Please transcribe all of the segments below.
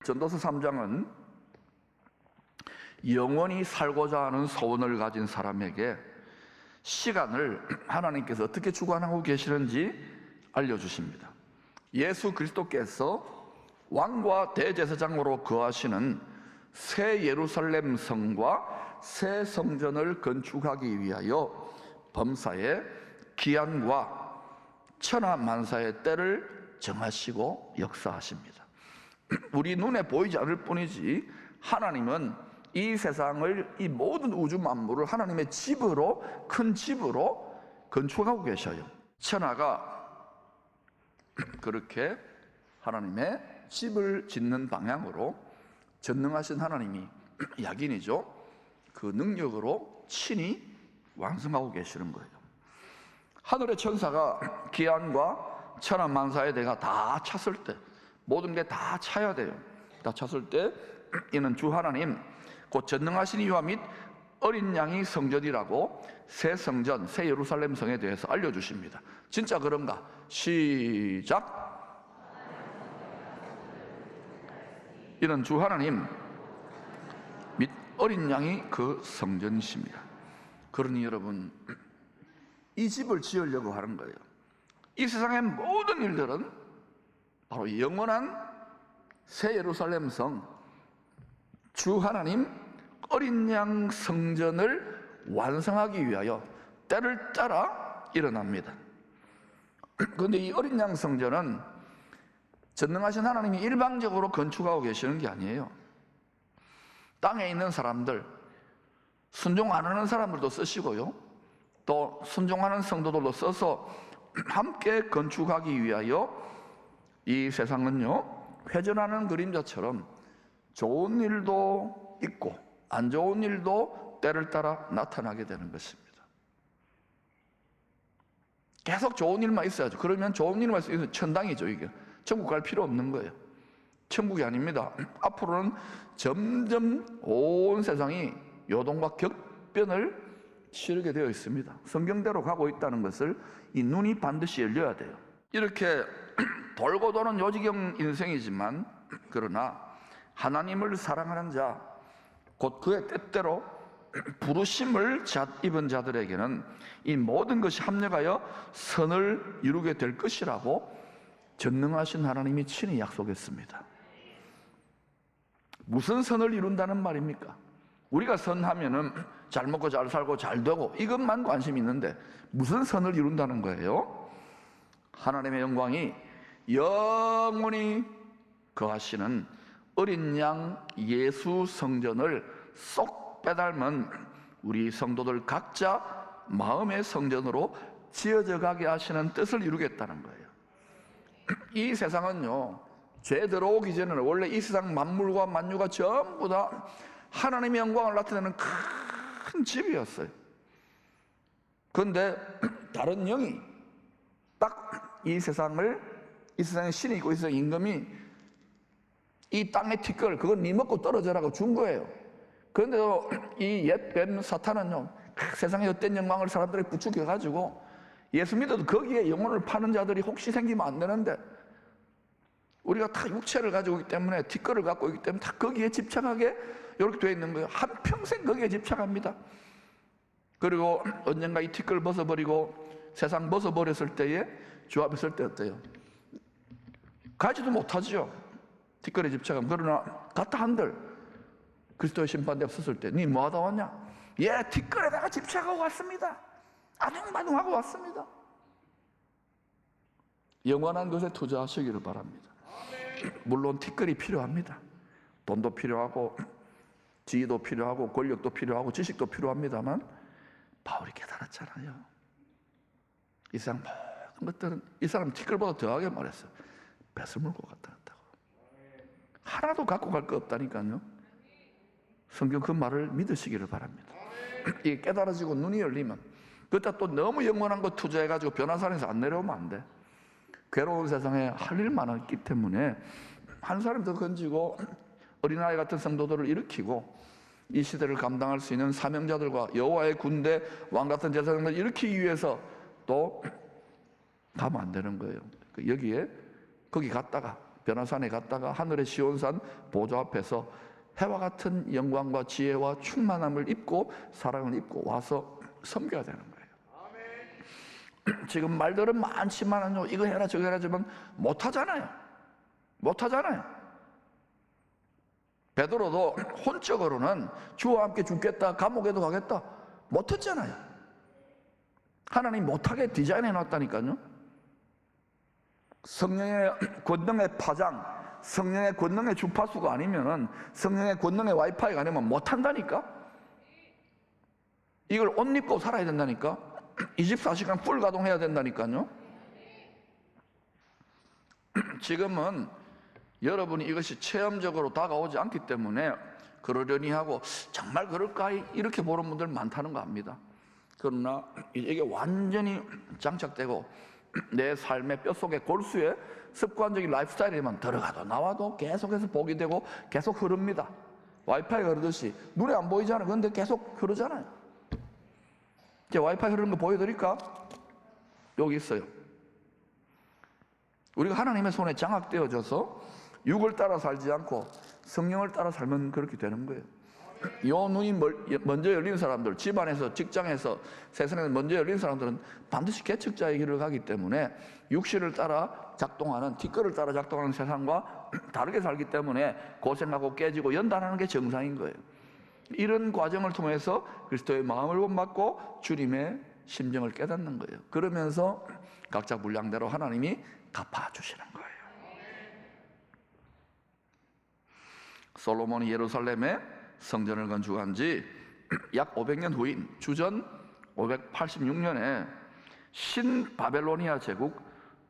전도서 3장은 영원히 살고자 하는 소원을 가진 사람에게 시간을 하나님께서 어떻게 주관하고 계시는지 알려주십니다. 예수 그리스도께서 왕과 대제사장으로 거하시는 새 예루살렘 성과 새 성전을 건축하기 위하여 범사에 기한과 천하만사의 때를 정하시고 역사하십니다. 우리 눈에 보이지 않을 뿐이지 하나님은 이 세상을, 이 모든 우주 만물을 하나님의 집으로, 큰 집으로 건축하고 계셔요. 천하가 그렇게 하나님의 집을 짓는 방향으로 전능하신 하나님이 약인이죠. 그 능력으로 친히 완성하고 계시는 거예요. 하늘의 천사가 기한과 천하만사의 대가 다 찼을 때, 모든 게 다 차야 돼요. 다 찼을 때 이는 주 하나님 곧 전능하신 이와 및 어린 양이 성전이라고 새 성전, 새 예루살렘 성에 대해서 알려주십니다. 진짜 그런가? 시작. 이는 주 하나님 및 어린 양이 그 성전이십니다. 그러니 여러분, 이 집을 지으려고 하는 거예요. 이 세상의 모든 일들은 바로 영원한 새 예루살렘 성, 주 하나님 어린 양 성전을 완성하기 위하여 때를 따라 일어납니다. 그런데 이 어린 양 성전은 전능하신 하나님이 일방적으로 건축하고 계시는 게 아니에요. 땅에 있는 사람들, 순종 안 하는 사람들도 쓰시고요, 또 순종하는 성도들도 써서 함께 건축하기 위하여 이 세상은요, 회전하는 그림자처럼 좋은 일도 있고 안 좋은 일도 때를 따라 나타나게 되는 것입니다. 계속 좋은 일만 있어야죠. 그러면 좋은 일만 있으면 천당이죠. 이게 천국 갈 필요 없는 거예요. 천국이 아닙니다. 앞으로는 점점 온 세상이 요동과 격변을 치르게 되어 있습니다. 성경대로 가고 있다는 것을 이 눈이 반드시 열려야 돼요. 이렇게 돌고 도는 요지경 인생이지만, 그러나 하나님을 사랑하는 자, 곧 그의 뜻대로 부르심을 입은 자들에게는 이 모든 것이 합력하여 선을 이루게 될 것이라고 전능하신 하나님이 친히 약속했습니다. 무슨 선을 이룬다는 말입니까? 우리가 선하면은 잘 먹고 잘 살고 잘 되고 이것만 관심이 있는데 무슨 선을 이룬다는 거예요? 하나님의 영광이 영원히 거하시는 어린 양 예수 성전을 쏙 빼닮은 우리 성도들 각자 마음의 성전으로 지어져 가게 하시는 뜻을 이루겠다는 거예요. 이 세상은요, 죄 들어오기 전에는 원래 이 세상 만물과 만유가 전부 다 하나님의 영광을 나타내는 큰 집이었어요. 그런데 다른 영이 딱 이 세상에 신이 있고 이 세상 임금이 이 땅의 티끌, 그건 네 먹고 떨어져라고 준 거예요. 그런데도 이 옛뱀 사탄은요, 세상의 헛된 영광을 사람들이 부추겨가지고 예수 믿어도 거기에 영혼을 파는 자들이 혹시 생기면 안 되는데, 우리가 다 육체를 가지고 있기 때문에, 티끌을 갖고 있기 때문에 다 거기에 집착하게 이렇게 되어 있는 거예요. 한평생 거기에 집착합니다. 그리고 언젠가 이 티끌을 벗어버리고 세상 벗어버렸을 때에 주 앞에 설 때 어때요? 가지도 못하죠. 티끌에 집착하면. 그러나 같아 한들 그리스도의 심판대 섰을 때, 니 뭐하다 왔냐? 예, 티끌에다가 집착하고 왔습니다. 아둥바둥하고 왔습니다. 영원한 것에 투자하시기를 바랍니다. 물론 티끌이 필요합니다. 돈도 필요하고 지위도 필요하고 권력도 필요하고 지식도 필요합니다만, 바울이 깨달았잖아요. 이 세상 모든 것들은, 이 사람 티끌보다 더하게 말했어요. 뱃을 물고 갔다 갔다고. 하나도 갖고 갈 거 없다니까요. 성경 그 말을 믿으시기를 바랍니다. 이게 깨달아지고 눈이 열리면, 그때 또 너무 영원한 거 투자해가지고 변화산에서 안 내려오면 안 돼. 괴로운 세상에 할 일 많았기 때문에 한 사람 더 건지고 어린아이 같은 성도들을 일으키고 이 시대를 감당할 수 있는 사명자들과 여호와의 군대, 왕 같은 제사장들을 일으키기 위해서 또 가면 안 되는 거예요. 여기에 거기 갔다가 변화산에 갔다가 하늘의 시온산 보좌 앞에서 해와 같은 영광과 지혜와 충만함을 입고 사랑을 입고 와서 섬겨야 되는 거예요. 지금 말들은 많지만요, 이거 해라 저거 해라 하지만 못하잖아요. 베드로도 혼적으로는 주와 함께 죽겠다, 감옥에도 가겠다 못했잖아요. 하나님 못하게 디자인해 놨다니까요. 성령의 권능의 파장, 성령의 권능의 주파수가 아니면은, 성령의 권능의 와이파이가 아니면 못한다니까. 이걸 옷 입고 살아야 된다니까. 24시간 풀 가동해야 된다니까요. 지금은 여러분이 이것이 체험적으로 다가오지 않기 때문에 그러려니 하고, 정말 그럴까 이렇게 보는 분들 많다는 거 압니다. 그러나 이게 완전히 장착되고 내 삶의 뼛속에 골수에 습관적인 라이프스타일에만 들어가도 나와도 계속해서 보게 되고 계속 흐릅니다. 와이파이가 흐르듯이 눈에 안 보이잖아요. 그런데 계속 흐르잖아요. 이제 와이파이 흐르는 거 보여드릴까? 여기 있어요. 우리가 하나님의 손에 장악되어져서 육을 따라 살지 않고 성령을 따라 살면 그렇게 되는 거예요. 요 눈이 먼저 열린 사람들, 집안에서, 직장에서, 세상에서 먼저 열린 사람들은 반드시 개척자의 길을 가기 때문에 육신을 따라 작동하는, 티끌을 따라 작동하는 세상과 다르게 살기 때문에 고생하고 깨지고 연단하는 게 정상인 거예요. 이런 과정을 통해서 그리스도의 마음을 본받고 주님의 심정을 깨닫는 거예요. 그러면서 각자 분량대로 하나님이 갚아주시는 거예요. 솔로몬이 예루살렘에 성전을 건축한 지 약 500년 후인 주전 586년에 신바벨로니아 제국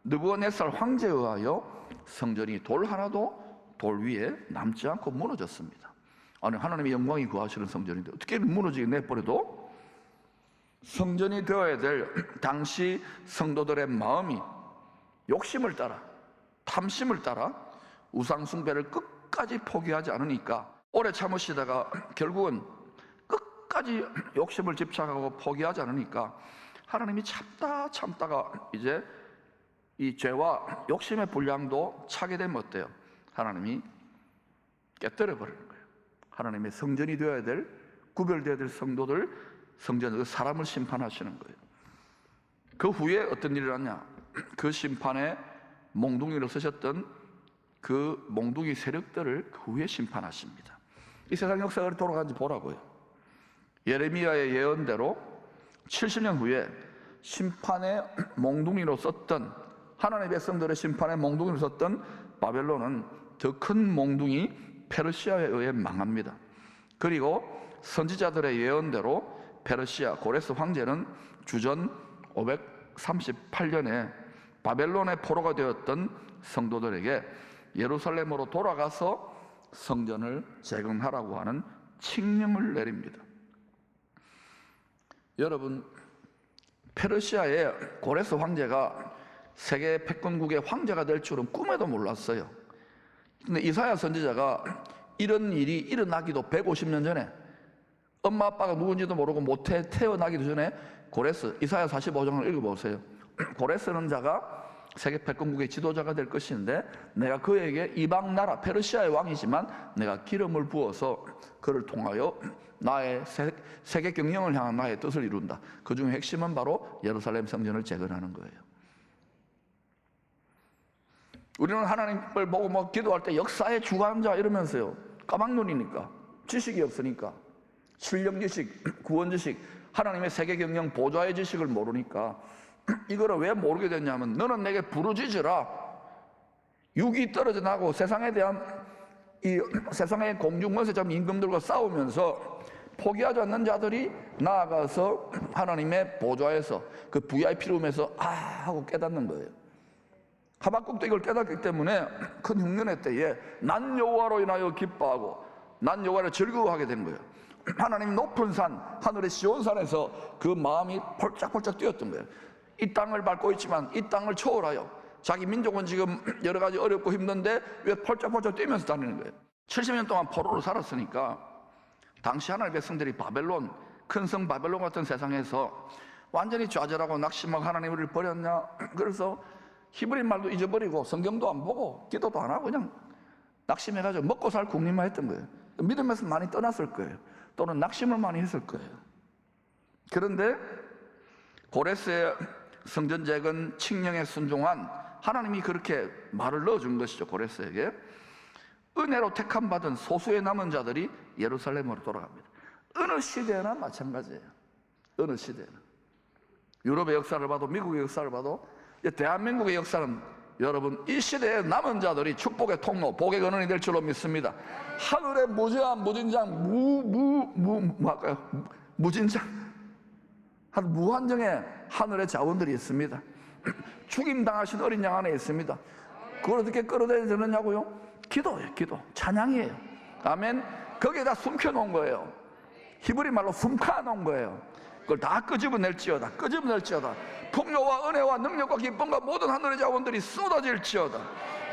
느부갓네살 황제에 의하여 성전이 돌 하나도 돌 위에 남지 않고 무너졌습니다. 아니, 하나님의 영광이 거하시는 성전인데 어떻게 무너지게 내버려도? 성전이 되어야 될 당시 성도들의 마음이 욕심을 따라, 탐심을 따라 우상 숭배를 끝까지 포기하지 않으니까, 오래 참으시다가 결국은 끝까지 욕심을 집착하고 포기하지 않으니까 하나님이 참다가 이제 이 죄와 욕심의 분량도 차게 되면 어때요? 하나님이 깨뜨려 버리는 거예요. 하나님의 성전이 되어야 될, 구별되어야 될 성도들, 성전의 사람을 심판하시는 거예요. 그 후에 어떤 일이 일어났냐? 그 심판에 몽둥이를 쓰셨던 그 몽둥이 세력들을 그 후에 심판하십니다. 이 세상 역사가 돌아가는지 보라고요. 예레미야의 예언대로 70년 후에 심판의 몽둥이로 썼던, 하나님의 백성들의 심판의 몽둥이로 썼던 바벨론은 더 큰 몽둥이 페르시아에 의해 망합니다. 그리고 선지자들의 예언대로 페르시아 고레스 황제는 주전 538년에 바벨론의 포로가 되었던 성도들에게 예루살렘으로 돌아가서 성전을 재건하라고 하는 칙령을 내립니다. 여러분, 페르시아의 고레스 황제가 세계 패권국의 황제가 될 줄은 꿈에도 몰랐어요. 근데 이사야 선지자가 이런 일이 일어나기도 150년 전에, 엄마 아빠가 누군지도 모르고 모태 태어나기도 전에 고레스, 이사야 45장을 읽어보세요. 고레스는 자가 세계 패권국의 지도자가 될 것인데 내가 그에게 이방 나라 페르시아의 왕이지만 내가 기름을 부어서 그를 통하여 나의 세계 경영을 향한 나의 뜻을 이룬다. 그 중에 핵심은 바로 예루살렘 성전을 재건하는 거예요. 우리는 하나님을 보고 기도할 때 역사의 주관자 이러면서요, 까막눈이니까, 지식이 없으니까, 신령 지식, 구원 지식, 하나님의 세계 경영 보좌의 지식을 모르니까 이거를 왜 모르게 됐냐면, 너는 내게 부르짖으라. 육이 떨어져 나고 세상에 대한 이 세상의 공중권세점 임금들과 싸우면서 포기하지 않는 자들이 나아가서 하나님의 보좌에서, 그 VIP 룸에서 하고 깨닫는 거예요. 하박국도 이걸 깨닫기 때문에 큰 흉년의 때에 난 여호와로 인하여 기뻐하고 난 여호와를 즐거워하게 된 거예요. 하나님 높은 산, 하늘의 시온산에서 그 마음이 펄짝펄짝 뛰었던 거예요. 이 땅을 밟고 있지만 이 땅을 초월하여, 자기 민족은 지금 여러 가지 어렵고 힘든데 왜 펄짝펄짝 뛰면서 다니는 거예요? 70년 동안 포로로 살았으니까 당시 하나님의 백성들이 바벨론, 큰 성 바벨론 같은 세상에서 완전히 좌절하고 낙심하고 하나님을 버렸냐? 그래서 히브리 말도 잊어버리고 성경도 안 보고 기도도 안 하고 그냥 낙심해가지고 먹고 살 궁리만 했던 거예요. 믿음에서 많이 떠났을 거예요. 또는 낙심을 많이 했을 거예요. 그런데 고레스의 성전재건 칙령에 순종한 하나님이 그렇게 말을 넣어준 것이죠. 고레스에게 은혜로 택함받은 소수의 남은 자들이 예루살렘으로 돌아갑니다. 어느 시대나 마찬가지예요. 어느 시대나. 유럽의 역사를 봐도 미국의 역사를 봐도 대한민국의 역사는 여러분 이 시대의 남은 자들이 축복의 통로, 복의 근원이 될 줄로 믿습니다. 하늘의 무제한 무진장 무진장 한 무한정의 하늘의 자원들이 있습니다. 죽임 당하신 어린 양 안에 있습니다. 그걸 어떻게 끌어들여느냐고요? 기도예요. 기도, 찬양이에요. 아멘. 거기에다 숨겨놓은 거예요. 히브리 말로 숨겨놓은 거예요. 그걸 다 끄집어낼지어다. 끄집어낼지어다. 풍요와 은혜와 능력과 기쁨과 모든 하늘의 자원들이 쏟아질지어다.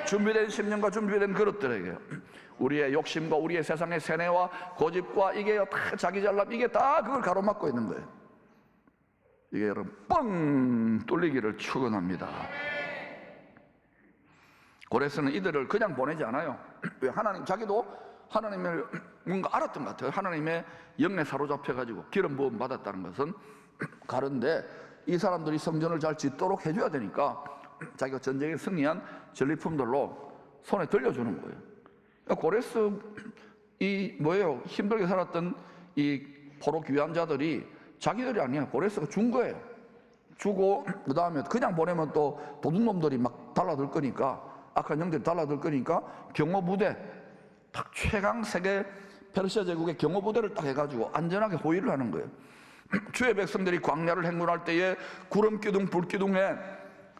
준비된 심령과 준비된 그릇들에게 우리의 욕심과 우리의 세상의 세뇌와 고집과 이게 다 자기 잘남, 이게 다 그걸 가로막고 있는 거예요. 이게 여러분 뻥 뚫리기를 축원합니다. 고레스는 이들을 그냥 보내지 않아요. 왜? 하나님, 자기도 하나님을 뭔가 알았던 것 같아요. 하나님의 영에 사로잡혀가지고 기름 부음 받았다는 것은. 가는데 이 사람들이 성전을 잘 짓도록 해줘야 되니까 자기가 전쟁에 승리한 전리품들로 손에 들려주는 거예요. 그러니까 고레스 이 뭐예요? 힘들게 살았던 이 포로 귀환자들이 자기들이 아니야. 고레스가 준 거예요. 주고 그 다음에 그냥 보내면 또 도둑놈들이 막 달라들 거니까, 악한 영들이 달라들 거니까 경호부대, 딱 최강 세계 페르시아 제국의 경호부대를 딱 해가지고 안전하게 호위를 하는 거예요. 주의 백성들이 광야를 행군할 때에 구름기둥 불기둥에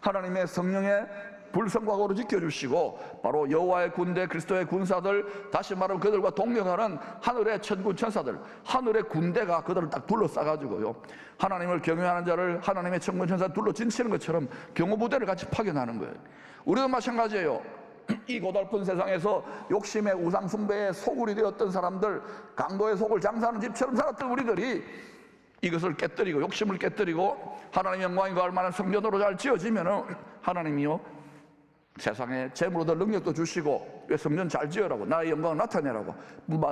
하나님의 성령의 불성과거로 지켜주시고, 바로 여호와의 군대, 그리스도의 군사들, 다시 말하면 그들과 동력하는 하늘의 천군 천사들, 하늘의 군대가 그들을 딱 둘러싸가지고요, 하나님을 경외하는 자를 하나님의 천군 천사 둘러 진치는 것처럼 경호부대를 같이 파견하는 거예요. 우리도 마찬가지예요. 이 고달픈 세상에서 욕심의 우상 숭배의 소굴이 되었던 사람들, 강도의 속을 장사하는 집처럼 살았던 우리들이 이것을 깨뜨리고 욕심을 깨뜨리고 하나님의 영광이 거할 만한 성전으로 잘 지어지면은 하나님이요 세상에 재물도 능력도 주시고, 왜 성전 잘 지으라고, 나의 영광을 나타내라고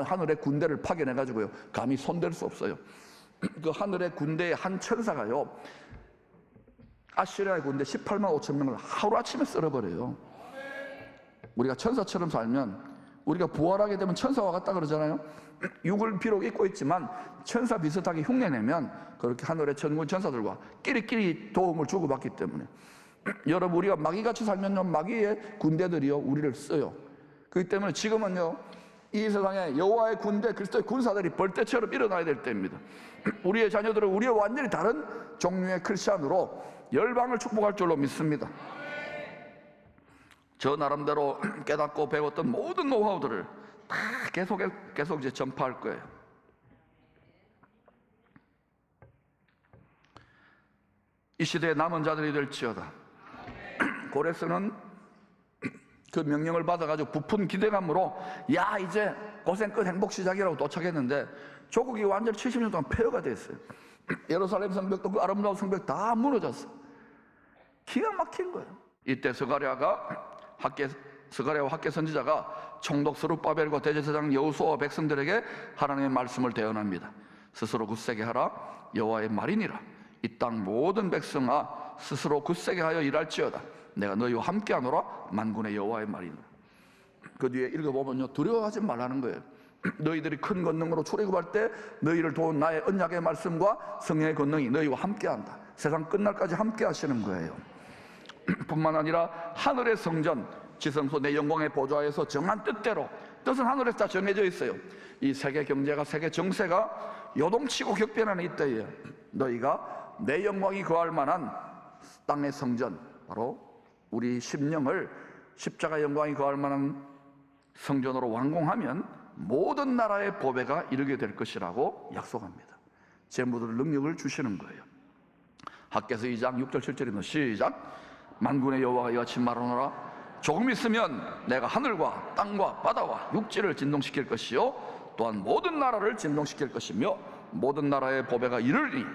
하늘의 군대를 파견해 가지고요 감히 손댈 수 없어요. 그 하늘의 군대의 한 천사가요 아시리아의 군대 18만 5천 명을 하루아침에 쓸어버려요. 우리가 천사처럼 살면, 우리가 부활하게 되면 천사와 같다 그러잖아요. 육을 비록 입고 있지만 천사 비슷하게 흉내내면 그렇게 하늘의 천군 천사들과 끼리끼리 도움을 주고받기 때문에, 여러분 우리가 마귀같이 살면요 마귀의 군대들이요 우리를 써요. 그렇기 때문에 지금은요 이 세상에 여호와의 군대, 그리스도의 군사들이 벌떼처럼 일어나야 될 때입니다. 우리의 자녀들은 우리의 완전히 다른 종류의 크리스찬으로 열방을 축복할 줄로 믿습니다. 저 나름대로 깨닫고 배웠던 모든 노하우들을 다 계속 이제 전파할 거예요. 이 시대의 남은 자들이 될지어다. 고레스는 그 명령을 받아가지고 부푼 기대감으로, 야 이제 고생 끝 행복 시작이라고 도착했는데 조국이 완전히 70년 동안 폐허가 됐어요. 예루살렘 성벽도 그 아름다운 성벽 다 무너졌어. 기가 막힌 거예요. 이때 스가랴와 학개 선지자가 총독 스룹바벨과 대제사장 여호수아와 백성들에게 하나님의 말씀을 대언합니다. 스스로 굳세게 하라, 여호와의 말이니라. 이 땅 모든 백성아 스스로 굳세게 하여 일할지어다. 내가 너희와 함께하노라. 만군의 여호와의 말이니라. 그 뒤에 읽어보면요 두려워하지 말라는 거예요. 너희들이 큰 권능으로 출애굽할 때 너희를 도운 나의 언약의 말씀과 성령의 권능이 너희와 함께한다. 세상 끝날까지 함께 하시는 거예요. 뿐만 아니라 하늘의 성전, 지성소 내 영광의 보좌에서 정한 뜻대로, 뜻은 하늘에서 다 정해져 있어요. 이 세계 경제가, 세계 정세가 요동치고 격변하는 이때에 너희가 내 영광이 거할 만한 땅의 성전, 바로 우리 심령을 십자가 영광이 거할 만한 성전으로 완공하면 모든 나라의 보배가 이르게 될 것이라고 약속합니다. 재무들 능력을 주시는 거예요. 학개서 2장 6절 7절입니다. 시작. 만군의 여호와가 이같이 말하노라. 조금 있으면 내가 하늘과 땅과 바다와 육지를 진동시킬 것이요 또한 모든 나라를 진동시킬 것이며 모든 나라의 보배가 이르리니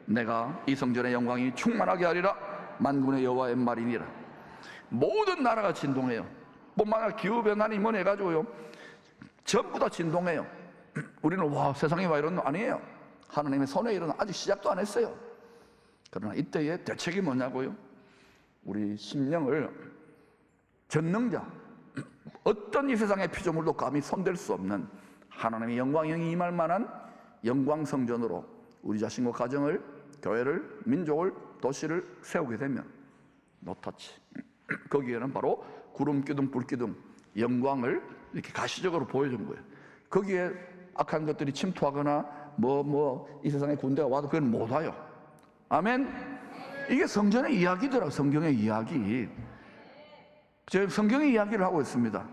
내가 이 성전의 영광이 충만하게 하리라. 만군의 여호와의 말이니라. 모든 나라가 진동해요. 뿐만 아니라 기후변화니 뭐니 해가지고요, 전부 다 진동해요. 우리는 와, 세상이 와 이런 거 아니에요. 하나님의 손에 일은 아직 시작도 안 했어요. 그러나 이때의 대책이 뭐냐고요? 우리 심령을 전능자, 어떤 이 세상의 피조물도 감히 손댈 수 없는 하나님의 영광이 임할 만한 영광 성전으로 우리 자신과 가정을, 교회를, 민족을, 도시를 세우게 되면 노타치, 거기에는 바로 구름 기둥, 불 기둥, 영광을 이렇게 가시적으로 보여준 거예요. 거기에 악한 것들이 침투하거나 이 세상의 군대가 와도 그건 못 와요. 아멘. 이게 성전의 이야기더라고요. 성경의 이야기. 제가 성경의 이야기를 하고 있습니다.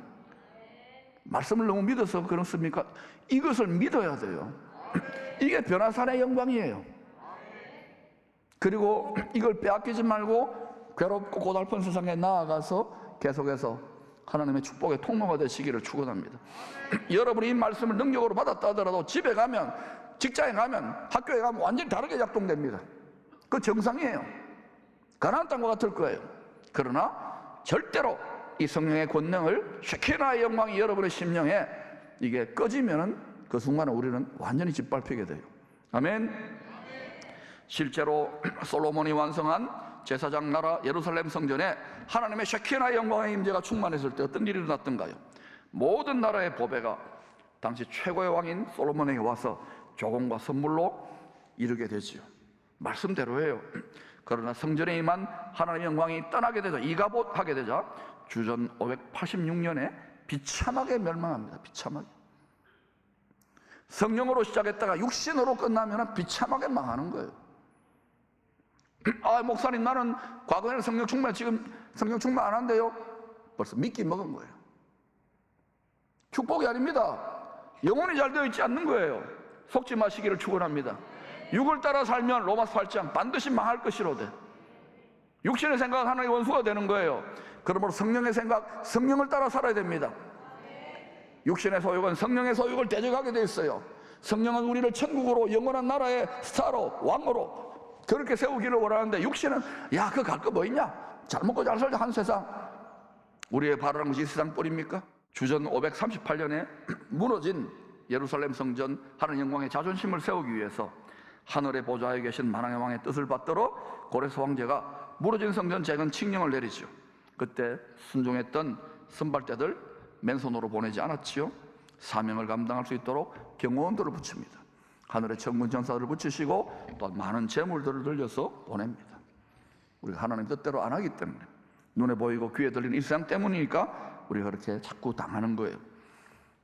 말씀을 너무 믿어서 그렇습니까? 이것을 믿어야 돼요. 이게 변화산의 영광이에요. 그리고 이걸 빼앗기지 말고 괴롭고 고달픈 세상에 나아가서 계속해서 하나님의 축복의 통로가 되시기를 축원합니다. 여러분이 이 말씀을 능력으로 받았다 하더라도 집에 가면, 직장에 가면, 학교에 가면 완전히 다르게 작동됩니다. 그 정상이에요. 가나안 땅과 같을 거예요. 그러나 절대로 이 성령의 권능을, 쉐키나의 영광이 여러분의 심령에 이게 꺼지면은 그 순간에 우리는 완전히 짓밟히게 돼요. 아멘. 실제로 솔로몬이 완성한 제사장 나라 예루살렘 성전에 하나님의 쉐키나의 영광의 임재가 충만했을 때 어떤 일이 일어났던가요? 모든 나라의 보배가 당시 최고의 왕인 솔로몬에게 와서 조공과 선물로 이르게 되지요. 말씀대로예요. 그러나 성전에 임한 하나님의 영광이 떠나게 되자, 이가봇하게 되자 주전 586년에 비참하게 멸망합니다. 비참하게. 성령으로 시작했다가 육신으로 끝나면 비참하게 망하는 거예요. 아, 목사님, 나는 과거에는 성령 충만, 지금 성령 충만 안 한대요. 벌써 미끼 먹은 거예요. 축복이 아닙니다. 영혼이 잘 되어 있지 않는 거예요. 속지 마시기를 축원합니다. 육을 따라 살면 로마서 8장 반드시 망할 것이로되, 육신의 생각은 하나님의 원수가 되는 거예요. 그러므로 성령의 생각, 성령을 따라 살아야 됩니다. 육신의 소욕은 성령의 소욕을 대적하게 되어 있어요. 성령은 우리를 천국으로, 영원한 나라의 스타로, 왕으로 그렇게 세우기를 원하는데, 육신은 야, 그거 갈 거 뭐 있냐? 잘 먹고 잘 살자 한 세상. 우리의 바라는 것이 이 세상뿐입니까? 주전 538년에 무너진 예루살렘 성전, 하나님 영광의 자존심을 세우기 위해서 하늘의 보좌에 계신 만왕의 왕의 뜻을 받들어 고레스 황제가 무너진 성전 재건 칙령을 내리죠. 그때 순종했던 선발대들 맨손으로 보내지 않았지요. 사명을 감당할 수 있도록 경호원들을 붙입니다. 하늘의 천군 전사들을 붙이시고 또 많은 재물들을 들려서 보냅니다. 우리가 하나님 뜻대로 안 하기 때문에, 눈에 보이고 귀에 들리는 이 세상 때문이니까 우리가 그렇게 자꾸 당하는 거예요.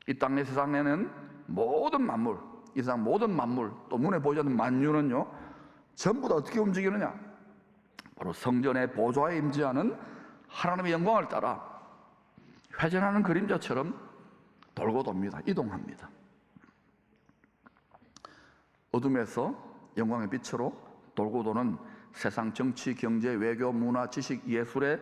이 땅의 세상에는 모든 만물, 이 세상 모든 만물, 또 눈에 보이지 않는 만유는요, 전부 다 어떻게 움직이느냐? 바로 성전의 보좌에 임재하는 하나님의 영광을 따라 회전하는 그림자처럼 돌고 돕니다. 이동합니다. 어둠에서 영광의 빛으로 돌고 도는 세상 정치, 경제, 외교, 문화, 지식, 예술의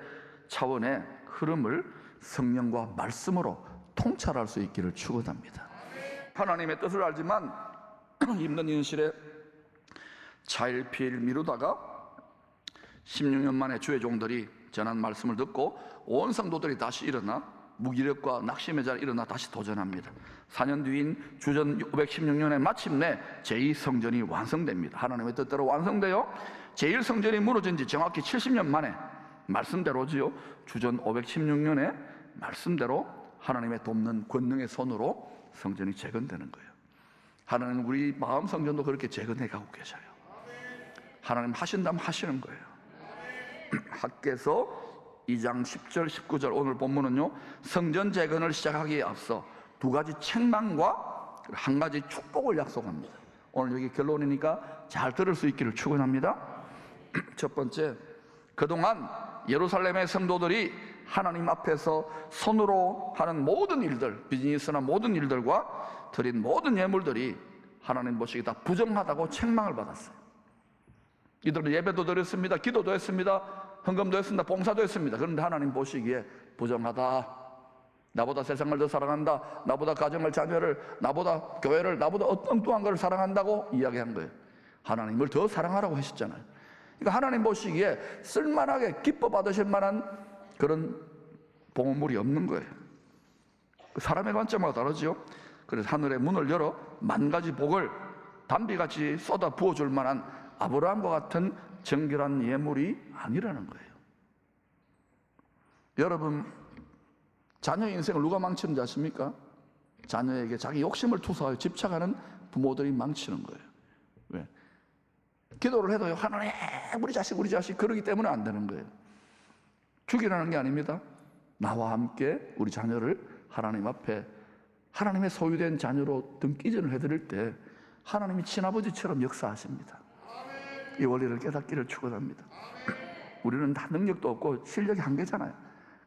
차원의 흐름을 성령과 말씀으로 통찰할 수 있기를 축원합니다. 하나님의 뜻을 알지만 힘든 현실에 차일피일 미루다가 16년 만에 주의 종들이 전한 말씀을 듣고 온 성도들이 다시 일어나 무기력과 낙심의 자리에 일어나 다시 도전합니다. 4년 뒤인 주전 516년에 마침내 제2성전이 완성됩니다. 하나님의 뜻대로 완성되어 제1성전이 무너진 지 정확히 70년 만에 말씀대로지요. 주전 516년에 말씀대로 하나님의 돕는 권능의 손으로 성전이 재건되는 거예요. 하나님 우리 마음 성전도 그렇게 재건해 가고 계셔요. 하나님 하신다면 하시는 거예요. 학개서 2장 10절 19절 오늘 본문은요, 성전 재건을 시작하기에 앞서 두 가지 책망과 한 가지 축복을 약속합니다. 오늘 여기 결론이니까 잘 들을 수 있기를 축원합니다. 첫 번째, 그동안 예루살렘의 성도들이 하나님 앞에서 손으로 하는 모든 일들, 비즈니스나 모든 일들과 드린 모든 예물들이 하나님 보시기에 다 부정하다고 책망을 받았어요. 이들은 예배도 드렸습니다, 기도도 했습니다, 헌금도 했습니다, 봉사도 했습니다. 그런데 하나님 보시기에 부정하다, 나보다 세상을 더 사랑한다, 나보다 가정을, 자녀를, 나보다 교회를, 나보다 엉뚱한 것을 사랑한다고 이야기한 거예요. 하나님을 더 사랑하라고 하셨잖아요. 그러니까 하나님 보시기에 쓸만하게 기뻐 받으실 만한 그런 봉헌물이 없는 거예요. 사람의 관점하고 다르죠. 그래서 하늘의 문을 열어 만 가지 복을 담비같이 쏟아 부어줄 만한 아브라함과 같은 정결한 예물이 아니라는 거예요. 여러분, 자녀 인생을 누가 망치는지 아십니까? 자녀에게 자기 욕심을 투사하여 집착하는 부모들이 망치는 거예요. 왜? 기도를 해도요, 하나님 우리 자식 그러기 때문에 안 되는 거예요. 죽이라는 게 아닙니다. 나와 함께 우리 자녀를 하나님 앞에 하나님의 소유된 자녀로 등기전을 해드릴 때 하나님이 친아버지처럼 역사하십니다. 이 원리를 깨닫기를 축원합니다. 우리는 다 능력도 없고 실력이 한계잖아요.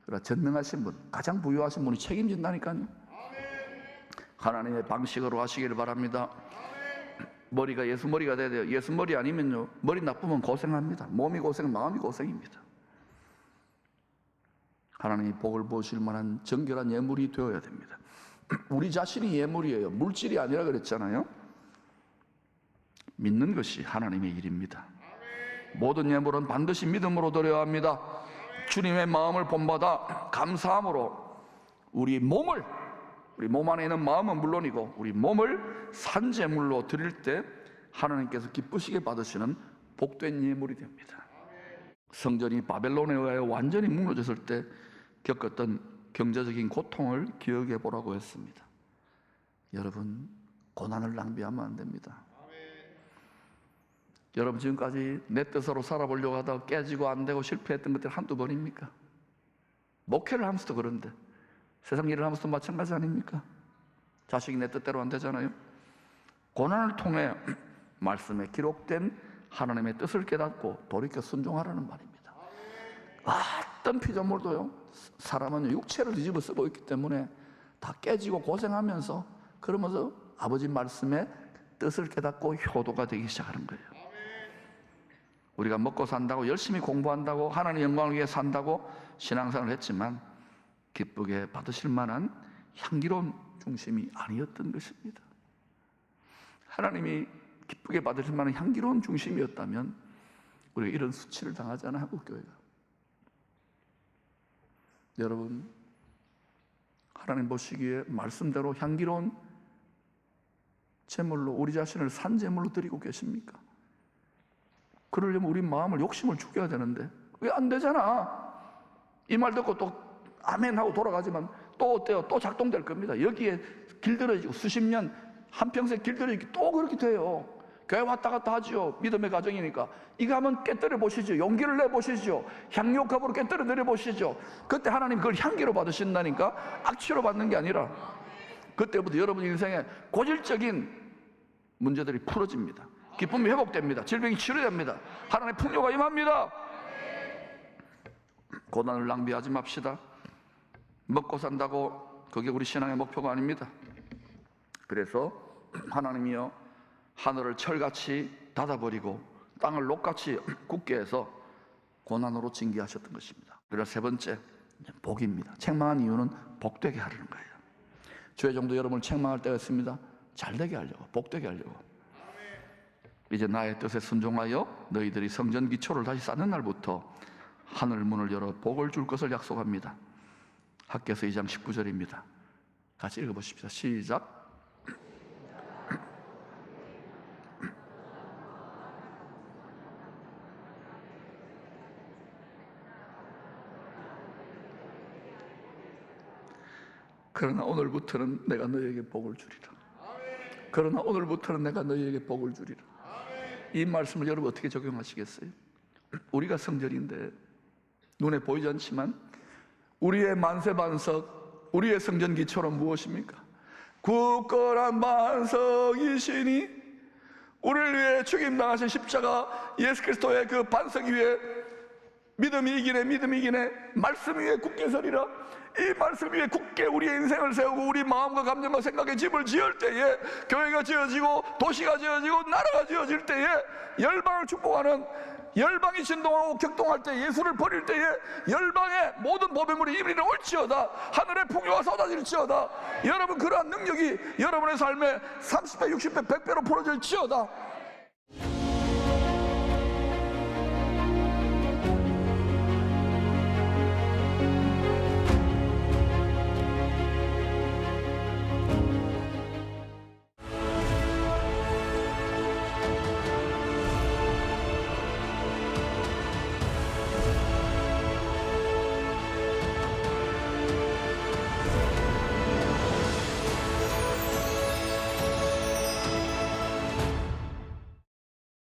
그러나 전능하신 분, 가장 부유하신 분이 책임진다니까요. 하나님의 방식으로 하시기를 바랍니다. 머리가 예수 머리가 돼야 돼요. 예수 머리 아니면요, 머리 나쁘면 고생합니다. 몸이 고생, 마음이 고생입니다. 하나님이 복을 부으실 만한 정결한 예물이 되어야 됩니다. 우리 자신이 예물이에요. 물질이 아니라 그랬잖아요. 믿는 것이 하나님의 일입니다. 모든 예물은 반드시 믿음으로 드려야 합니다. 주님의 마음을 본받아 감사함으로 우리 몸 안에 있는 마음은 물론이고 우리 몸을 산제물로 드릴 때 하나님께서 기쁘시게 받으시는 복된 예물이 됩니다. 성전이 바벨론에 의하여 완전히 무너졌을 때 겪었던 경제적인 고통을 기억해 보라고 했습니다. 여러분, 고난을 낭비하면 안 됩니다. 여러분, 지금까지 내 뜻으로 살아보려고 하다가 깨지고 안 되고 실패했던 것들 한두 번입니까? 목회를 하면서도 그런데 세상 일을 하면서도 마찬가지 아닙니까? 자식이 내 뜻대로 안 되잖아요. 고난을 통해 말씀에 기록된 하나님의 뜻을 깨닫고 돌이켜 순종하라는 말입니다. 어떤 피조물도요, 사람은 육체를 뒤집어 쓰고 있기 때문에 다 깨지고 고생하면서 그러면서 아버지 말씀에 뜻을 깨닫고 효도가 되기 시작하는 거예요. 우리가 먹고 산다고 열심히 공부한다고 하나님의 영광을 위해 산다고 신앙생활을 했지만 기쁘게 받으실 만한 향기로운 중심이 아니었던 것입니다. 하나님이 기쁘게 받으실 만한 향기로운 중심이었다면 우리가 이런 수치를 당하지 않아 한국교회가. 여러분, 하나님 보시기에 말씀대로 향기로운 제물로 우리 자신을 산제물로 드리고 계십니까? 그러려면 우리 마음을 욕심을 죽여야 되는데 왜 안 되잖아. 이 말 듣고 또 아멘 하고 돌아가지만 또 어때요? 또 작동될 겁니다. 여기에 길들여지고 수십 년 한평생 길들여지고 또 그렇게 돼요. 교회 왔다 갔다 하죠. 믿음의 가정이니까. 이거 한번 깨뜨려 보시죠. 용기를 내 보시죠. 향유값으로 깨뜨려 내려 보시죠. 그때 하나님 그걸 향기로 받으신다니까. 악취로 받는 게 아니라 그때부터 여러분 인생에 고질적인 문제들이 풀어집니다. 기쁨이 회복됩니다. 질병이 치료됩니다. 하나님의 풍요가 임합니다. 고난을 낭비하지 맙시다. 먹고 산다고 그게 우리 신앙의 목표가 아닙니다. 그래서 하나님이여 하늘을 철같이 닫아버리고 땅을 녹같이 굳게 해서 고난으로 징계하셨던 것입니다. 그래서 세 번째, 복입니다. 책망한 이유는 복되게 하려는 거예요. 주의 종도 여러분을 책망할 때가 있습니다. 잘되게 하려고, 복되게 하려고. 이제 나의 뜻에 순종하여 너희들이 성전 기초를 다시 쌓는 날부터 하늘 문을 열어 복을 줄 것을 약속합니다. 학개서 2장 19절입니다. 같이 읽어보십시다. 시작. 그러나 오늘부터는 내가 너희에게 복을 주리라. 그러나 오늘부터는 내가 너희에게 복을 주리라. 이 말씀을 여러분 어떻게 적용하시겠어요? 우리가 성전인데 눈에 보이지 않지만 우리의 만세반석, 우리의 성전 기초는 무엇입니까? 굳건한 반석이시니 우리를 위해 죽임당하신 십자가 예수 그리스도의 그 반석 위에 믿음이 이기네 말씀 위에 굳게 서리라. 이 말씀 위에 굳게 우리의 인생을 세우고 우리 마음과 감정과 생각의 집을 지을 때에 교회가 지어지고 도시가 지어지고 나라가 지어질 때에 열방을 축복하는, 열방이 진동하고 격동할 때, 예수를 버릴 때에 열방의 모든 보배물이 이리로 올지어다. 하늘의 풍요가 쏟아질지어다. 여러분, 그러한 능력이 여러분의 삶에 30배, 60배, 100배로 풀어질지어다.